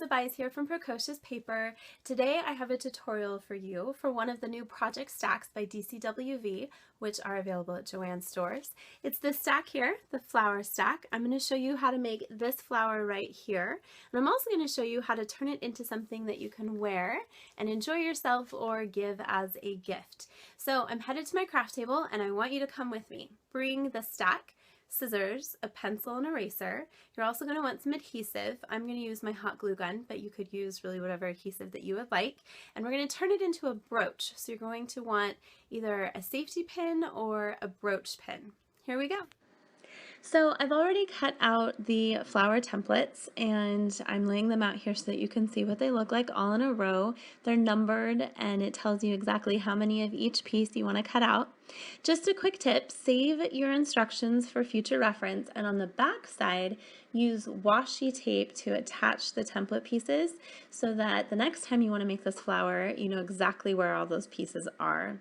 Melissa Bies here from Precocious Paper. Today I have a tutorial for you for one of the new project stacks by DCWV, which are available at Joann's stores. It's this stack here, the flower stack. I'm going to show you how to make this flower right here, and I'm also going to show you how to turn it into something that you can wear and enjoy yourself or give as a gift. So I'm headed to my craft table and I want you to come with me. Bring the stack, scissors, a pencil, and eraser. You're also going to want some adhesive. I'm going to use my hot glue gun, but you could use really whatever adhesive that you would like. And we're going to turn it into a brooch. So you're going to want either a safety pin or a brooch pin. Here we go. So I've already cut out the flower templates and I'm laying them out here so that you can see what they look like all in a row. They're numbered and it tells you exactly how many of each piece you want to cut out. Just a quick tip, save your instructions for future reference, and on the back side use washi tape to attach the template pieces so that the next time you want to make this flower you know exactly where all those pieces are.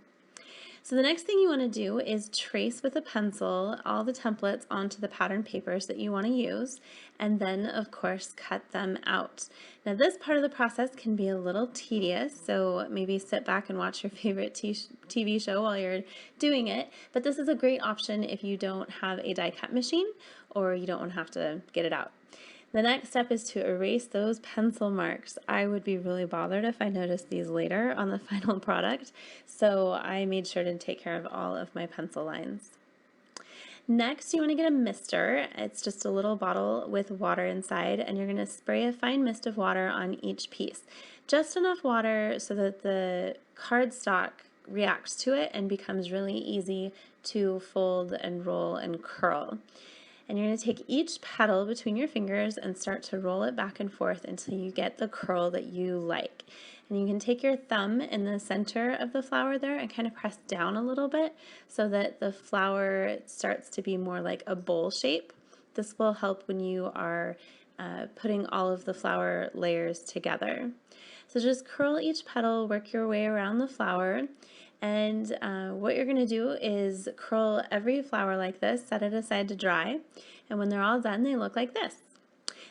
So the next thing you want to do is trace with a pencil all the templates onto the pattern papers that you want to use, and then of course cut them out. Now this part of the process can be a little tedious, so maybe sit back and watch your favorite TV show while you're doing it, but this is a great option if you don't have a die cut machine or you don't want to have to get it out. The next step is to erase those pencil marks. I would be really bothered if I noticed these later on the final product, so I made sure to take care of all of my pencil lines. Next, you want to get a mister. It's just a little bottle with water inside, and you're going to spray a fine mist of water on each piece. Just enough water so that the cardstock reacts to it and becomes really easy to fold and roll and curl. And you're going to take each petal between your fingers and start to roll it back and forth until you get the curl that you like. And you can take your thumb in the center of the flower there and kind of press down a little bit so that the flower starts to be more like a bowl shape. This will help when you are putting all of the flower layers together. So just curl each petal, work your way around the flower, and what you're going to do is curl every flower like this, set it aside to dry, and when they're all done they look like this.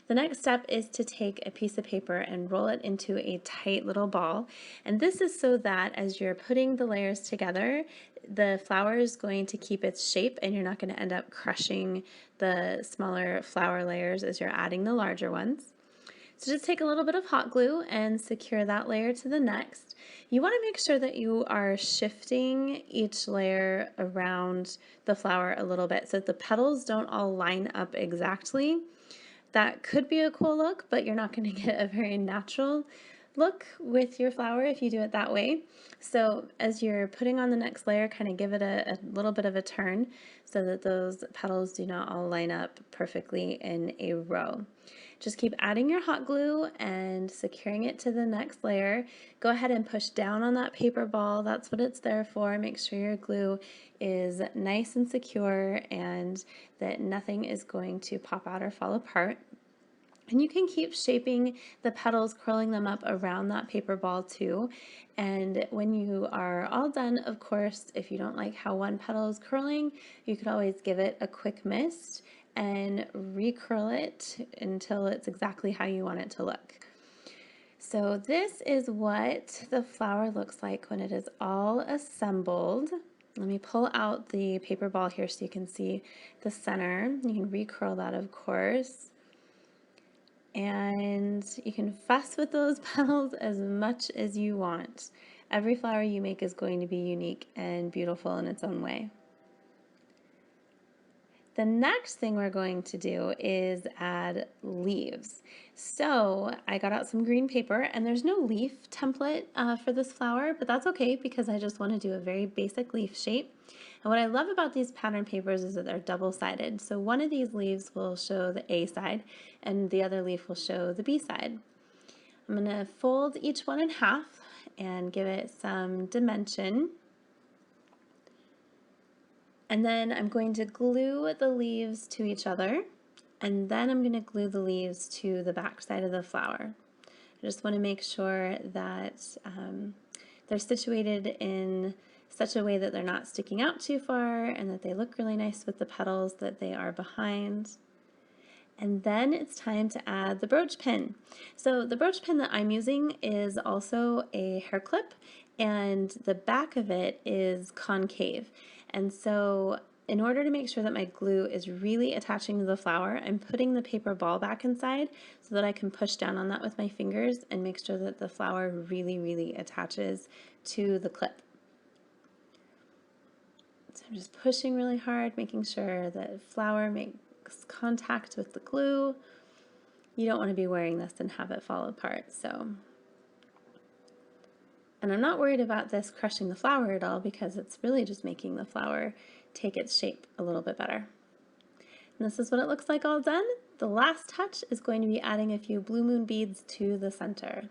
The next step is to take a piece of paper and roll it into a tight little ball, and this is so that as you're putting the layers together the flower is going to keep its shape and you're not going to end up crushing the smaller flower layers as you're adding the larger ones. So just take a little bit of hot glue and secure that layer to the next. You want to make sure that you are shifting each layer around the flower a little bit so that the petals don't all line up exactly. That could be a cool look, but you're not going to get a very natural look with your flower if you do it that way. So as you're putting on the next layer, kind of give it a little bit of a turn so that those petals do not all line up perfectly in a row. Just keep adding your hot glue and securing it to the next layer. Go ahead and push down on that paper ball. That's what it's there for. Make sure your glue is nice and secure and that nothing is going to pop out or fall apart. And you can keep shaping the petals, curling them up around that paper ball too. And when you are all done, of course, if you don't like how one petal is curling, you could always give it a quick mist and recurl it until it's exactly how you want it to look. So this is what the flower looks like when it is all assembled. Let me pull out the paper ball here so you can see the center. You can recurl that, of course. And you can fuss with those petals as much as you want. Every flower you make is going to be unique and beautiful in its own way. The next thing we're going to do is add leaves. So I got out some green paper and there's no leaf template for this flower, but that's okay because I just want to do a very basic leaf shape. And what I love about these pattern papers is that they're double-sided. So one of these leaves will show the A side and the other leaf will show the B side. I'm going to fold each one in half and give it some dimension. And then I'm going to glue the leaves to each other, and then I'm going to glue the leaves to the back side of the flower. I just want to make sure that they're situated in such a way that they're not sticking out too far and that they look really nice with the petals that they are behind. And then it's time to add the brooch pin. So the brooch pin that I'm using is also a hair clip, and the back of it is concave. And so in order to make sure that my glue is really attaching to the flower, I'm putting the paper ball back inside so that I can push down on that with my fingers and make sure that the flower really, really attaches to the clip. So I'm just pushing really hard, making sure that flower makes contact with the glue. You don't want to be wearing this and have it fall apart. And I'm not worried about this crushing the flower at all because it's really just making the flower take its shape a little bit better. And this is what it looks like all done. The last touch is going to be adding a few blue moon beads to the center.